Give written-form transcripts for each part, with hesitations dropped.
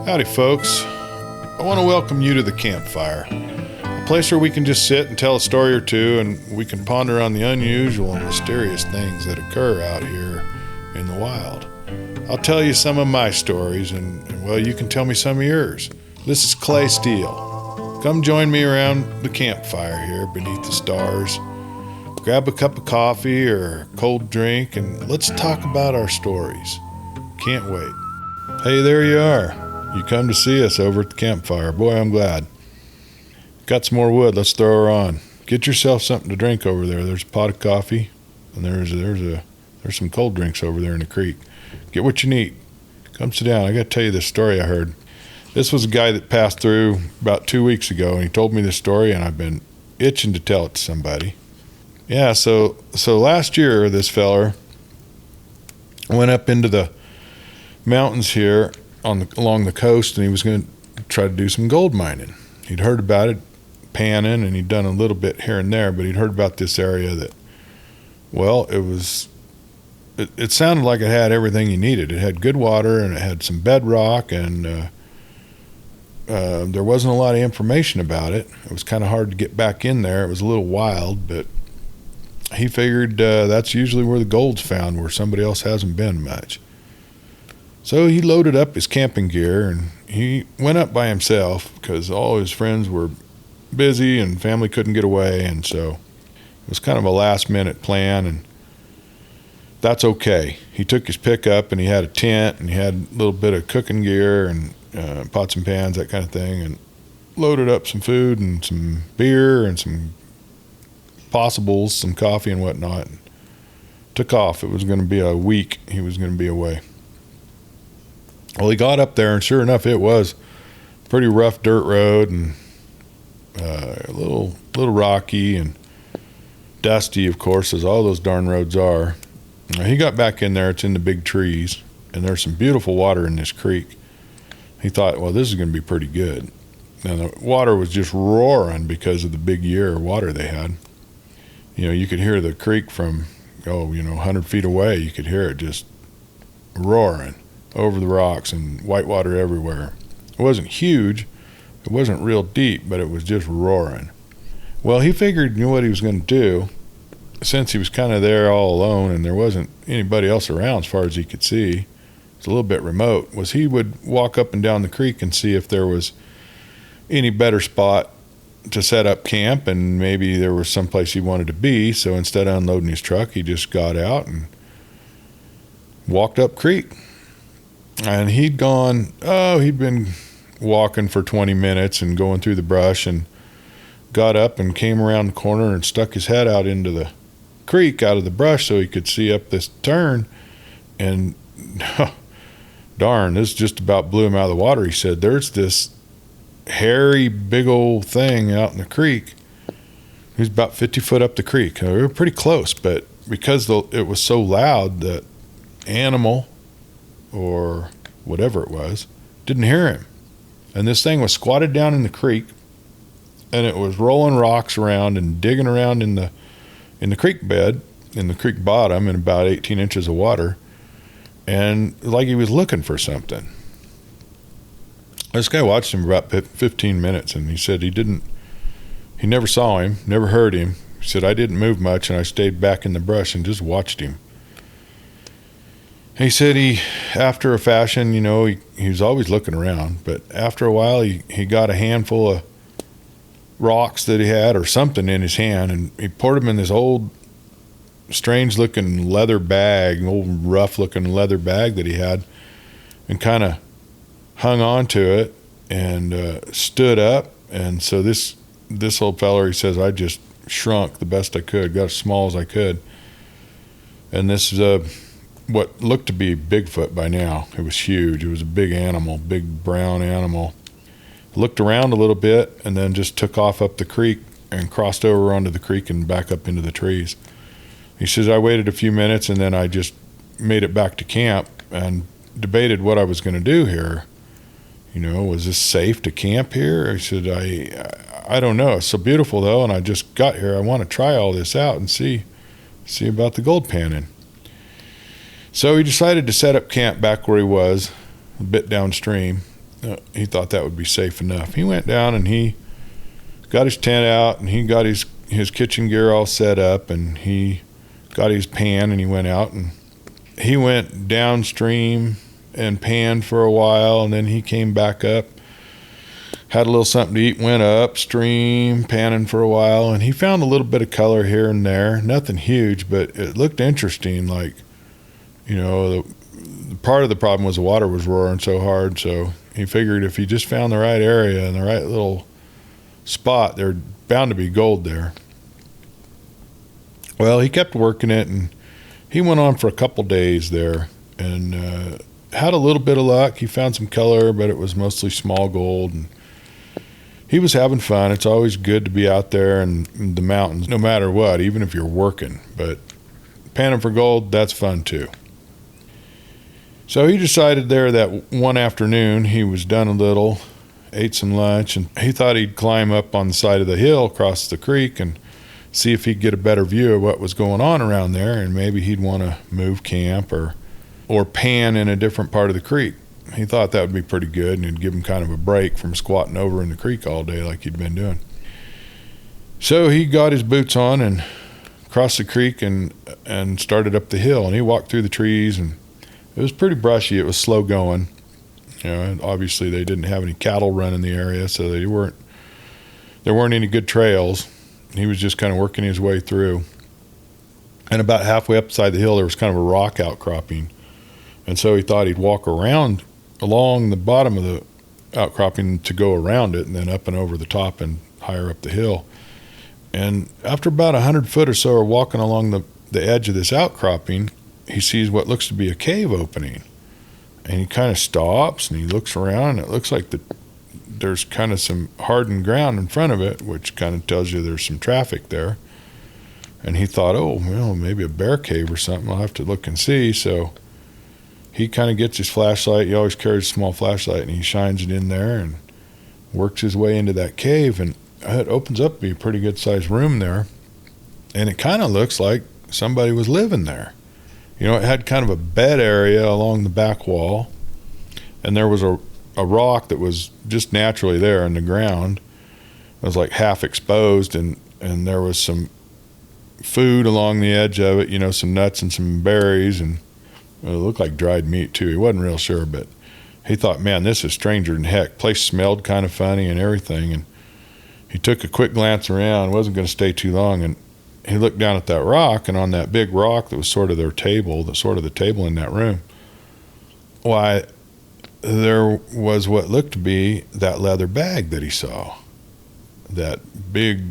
Howdy folks, I want to welcome you to the campfire, a place where we can just sit and tell a story or two, and we can ponder on the unusual and mysterious things that occur out here in the wild. I'll tell you some of my stories, and well, you can tell me some of yours. This is Clay Steele. Come join me around the campfire here beneath the stars. Grab a cup of coffee or a cold drink, and let's talk about our stories. Can't wait. Hey, there you are. You come to see us over at the campfire. Boy, I'm glad. Got some more wood. Let's throw her on. Get yourself something to drink over there. There's a pot of coffee, and there's some cold drinks over there in the creek. Get what you need. Come sit down. I got to tell you this story I heard. This was a guy that passed through about 2 weeks ago, and he told me this story, and I've been itching to tell it to somebody. Yeah, so last year, this feller went up into the mountains here along the coast, and he was going to try to do some gold mining. He'd heard about it, panning, and he'd done a little bit here and there, but he'd heard about this area that, well, it sounded like it had everything he needed. It had good water, and it had some bedrock, and there wasn't a lot of information about it. It was kind of hard to get back in there. It was a little wild, but he figured that's usually where the gold's found, where somebody else hasn't been much. So he loaded up his camping gear, and he went up by himself because all his friends were busy and family couldn't get away, and so it was kind of a last-minute plan, and that's okay. He took his pickup, and he had a tent, and he had a little bit of cooking gear and pots and pans, that kind of thing, and loaded up some food and some beer and some possibles, some coffee and whatnot, and took off. It was going to be a week he was going to be away. Well, he got up there, and sure enough, it was a pretty rough dirt road, and a little rocky and dusty, of course, as all those darn roads are. He got back in there. It's in the big trees, and there's some beautiful water in this creek. He thought, well, this is going to be pretty good. And the water was just roaring because of the big year of water they had. You know, you could hear the creek from, 100 feet away. You could hear it just roaring over the rocks and white water everywhere. It wasn't huge. It wasn't real deep, but it was just roaring. Well, he figured what he was going to do, since he was kind of there all alone and there wasn't anybody else around as far as he could see. It's a little bit remote, was he would walk up and down the creek and see if there was any better spot to set up camp, and maybe there was someplace he wanted to be. So instead of unloading his truck, he just got out and walked up creek. And he'd been walking for 20 minutes and going through the brush, and got up and came around the corner and stuck his head out into the creek out of the brush so he could see up this turn. And darn, this just about blew him out of the water. He said, there's this hairy, big old thing out in the creek. He was about 50 foot up the creek. We were pretty close, but because it was so loud, the animal or whatever it was didn't hear him. And this thing was squatted down in the creek, and it was rolling rocks around and digging around in the creek bed, in the creek bottom, in about 18 inches of water, and like he was looking for something. This guy watched him for about 15 minutes, and he said he never saw him, never heard him. He said, I didn't move much, and I stayed back in the brush and just watched him. He said after a fashion, he was always looking around, but after a while he got a handful of rocks that he had or something in his hand, and he poured them in this old strange looking leather bag, old rough looking leather bag that he had, and kind of hung on to it and stood up. And so this old feller, he says, I just shrunk the best I could, got as small as I could. And this is what looked to be Bigfoot by now. It was huge. It was a big animal, big brown animal. Looked around a little bit and then just took off up the creek and crossed over onto the creek and back up into the trees. He says, I waited a few minutes, and then I just made it back to camp and debated what I was going to do here. Was this safe to camp here? He said, I don't know. It's so beautiful, though, and I just got here. I want to try all this out and see about the gold panning. So he decided to set up camp back where he was, a bit downstream, he thought that would be safe enough. He went down and he got his tent out, and he got his kitchen gear all set up, and he got his pan, and he went out and he went downstream and panned for a while, and then he came back up, had a little something to eat, went upstream, panning for a while, and he found a little bit of color here and there. Nothing huge, but it looked interesting. Like, the part of the problem was the water was roaring so hard, so he figured if he just found the right area and the right little spot, there's bound to be gold there. Well, he kept working it, and he went on for a couple days there, and had a little bit of luck. He found some color, but it was mostly small gold, and he was having fun. It's always good to be out there in the mountains, no matter what, even if you're working. But panning for gold, that's fun too. So he decided there that one afternoon he was done a little, ate some lunch, and he thought he'd climb up on the side of the hill across the creek and see if he'd get a better view of what was going on around there, and maybe he'd want to move camp or pan in a different part of the creek. He thought that would be pretty good, and it'd give him kind of a break from squatting over in the creek all day like he'd been doing. So he got his boots on and crossed the creek and started up the hill, and he walked through the trees, and it was pretty brushy. It was slow going. And obviously they didn't have any cattle running the area, so there weren't any good trails. He was just kind of working his way through. And about halfway up the side of the hill, there was kind of a rock outcropping. And so he thought he'd walk around along the bottom of the outcropping to go around it, and then up and over the top and higher up the hill. And after about 100 foot or so of walking along the edge of this outcropping, he sees what looks to be a cave opening. And he kind of stops and he looks around, and it looks like there's kind of some hardened ground in front of it, which kind of tells you there's some traffic there. And he thought, oh, well, maybe a bear cave or something. I'll have to look and see. So he kind of gets his flashlight. He always carries a small flashlight, and he shines it in there and works his way into that cave. And it opens up to be a pretty good sized room there. And it kind of looks like somebody was living there. It had kind of a bed area along the back wall, and there was a rock that was just naturally there in the ground. It was like half exposed, and there was some food along the edge of it, some nuts and some berries, and it looked like dried meat too. He wasn't real sure, but he thought, man, this is stranger than heck. Place smelled kind of funny and everything, and he took a quick glance around. Wasn't going to stay too long, and he looked down at that rock, and on that big rock that was sort of their table, the table in that room, why, there was what looked to be that leather bag that he saw, that big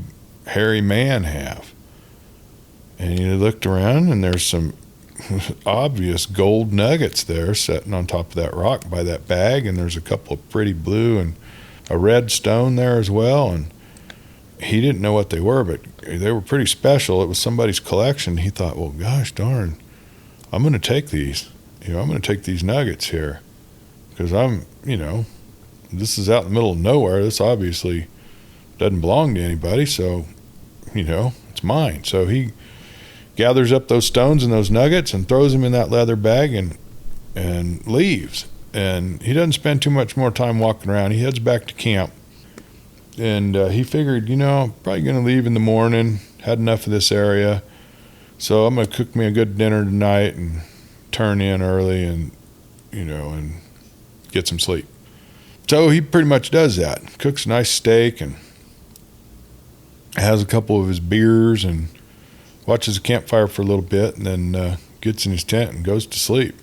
hairy man have. And he looked around, and there's some obvious gold nuggets there sitting on top of that rock by that bag, and there's a couple of pretty blue and a red stone there as well. And he didn't know what they were, but they were pretty special. It was somebody's collection. He thought, well, gosh darn, I'm going to take these. I'm going to take these nuggets here, because this is out in the middle of nowhere. This obviously doesn't belong to anybody, so, it's mine. So he gathers up those stones and those nuggets and throws them in that leather bag and leaves. And he doesn't spend too much more time walking around. He heads back to camp. And he figured, probably going to leave in the morning, had enough of this area. So I'm going to cook me a good dinner tonight and turn in early and get some sleep. So he pretty much does that. Cooks a nice steak and has a couple of his beers and watches the campfire for a little bit, and then gets in his tent and goes to sleep.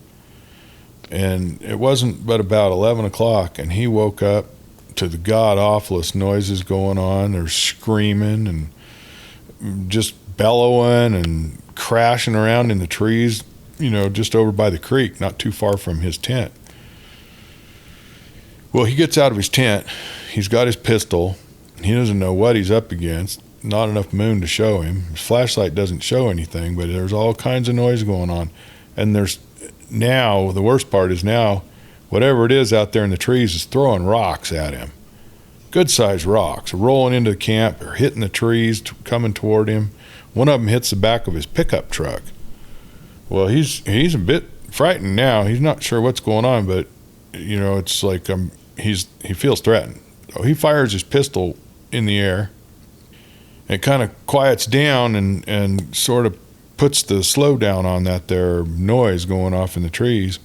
And it wasn't but about 11 o'clock, and he woke up to the god-awfulest noises going on. There's screaming and just bellowing and crashing around in the trees, just over by the creek, not too far from his tent. Well, he gets out of his tent. He's got his pistol. He doesn't know what he's up against. Not enough moon to show him. His flashlight doesn't show anything, but there's all kinds of noise going on. And the worst part is now, whatever it is out there in the trees is throwing rocks at him. Good-sized rocks, rolling into the camp or hitting the trees, coming toward him. One of them hits the back of his pickup truck. Well, he's a bit frightened now. He's not sure what's going on, but, it's like he feels threatened. So he fires his pistol in the air. It kind of quiets down and sort of puts the slow down on that there noise going off in the trees.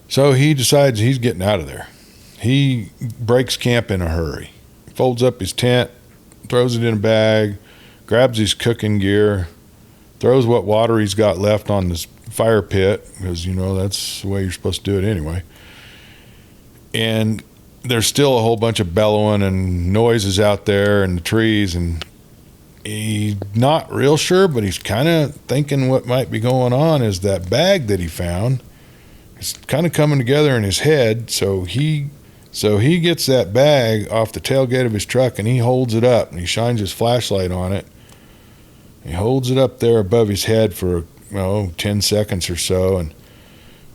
So he decides he's getting out of there. He breaks camp in a hurry, folds up his tent, throws it in a bag, grabs his cooking gear, throws what water he's got left on this fire pit, because, that's the way you're supposed to do it anyway. And there's still a whole bunch of bellowing and noises out there in the trees, and he's not real sure, but he's kind of thinking what might be going on is that bag that he found is kind of coming together in his head. So he gets that bag off the tailgate of his truck and he holds it up and he shines his flashlight on it. He holds it up there above his head for 10 seconds or so and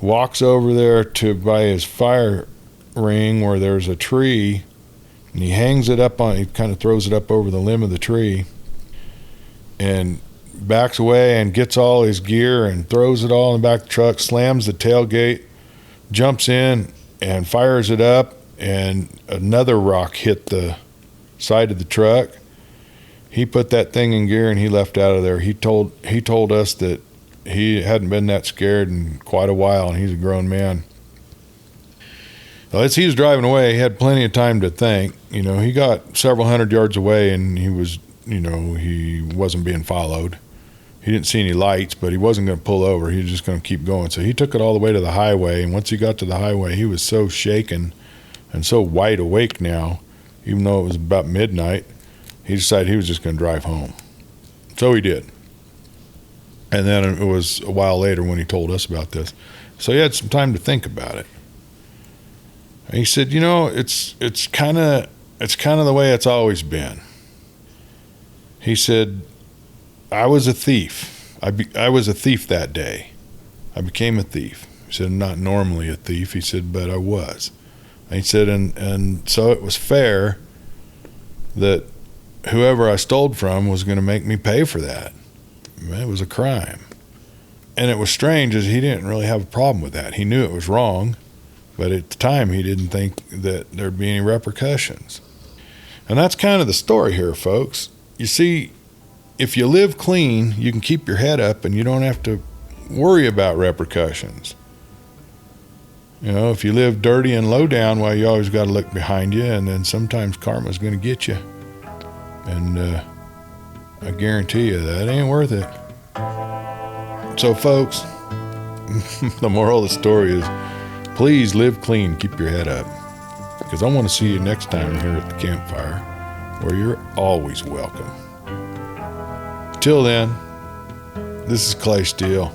walks over there to by his fire ring where there's a tree, and he hangs it up he kind of throws it up over the limb of the tree and backs away and gets all his gear and throws it all in the back of the truck, slams the tailgate, jumps in and fires it up, and another rock hit the side of the truck. He put that thing in gear and he left out of there. He told us that he hadn't been that scared in quite a while, and he's a grown man. As he was driving away, he had plenty of time to think. He got several hundred yards away and he was, he wasn't being followed. He didn't see any lights, but he wasn't going to pull over. He was just going to keep going. So he took it all the way to the highway, and once he got to the highway, he was so shaken and so wide awake now, even though it was about midnight, he decided he was just going to drive home. So he did. And then it was a while later when he told us about this. So he had some time to think about it. And he said, it's kind of the way it's always been. He said, I was a thief. I was a thief that day. I became a thief. He said, I'm not normally a thief. He said, but I was. And he said, and so it was fair that whoever I stole from was going to make me pay for that. It was a crime. And it was strange as he didn't really have a problem with that. He knew it was wrong, but at the time he didn't think that there'd be any repercussions. And that's kind of the story here, folks. You see, if you live clean, you can keep your head up and you don't have to worry about repercussions. If you live dirty and low down, well, you always got to look behind you, and then sometimes karma's going to get you. And I guarantee you that ain't worth it. So, folks, the moral of the story is, please live clean, keep your head up, because I want to see you next time here at the campfire, where you're always welcome. Till then, this is Clay Steele.